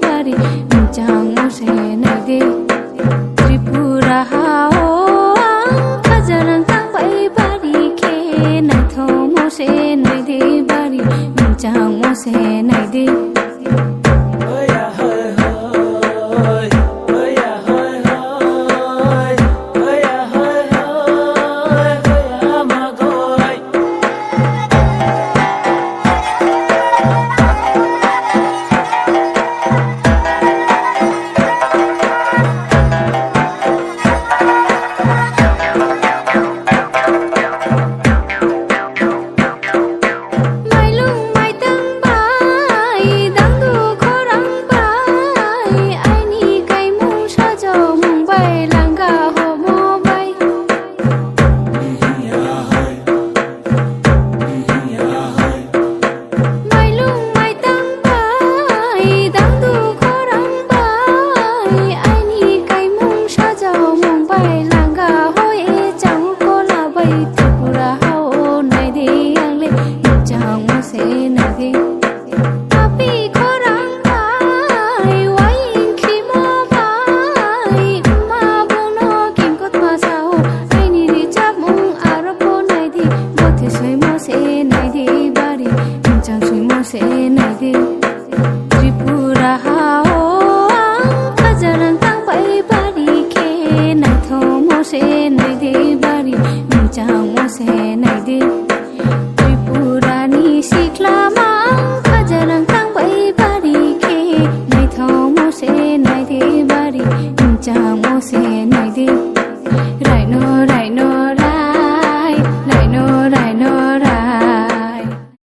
bari minchang mo se nai de Tripura hao kajarang tang bai bari ke nai tho mo se nai de bari minchang mo se nai de Tripura hao kajarang tang bai bari ke nai tho mo se nai de bari minchang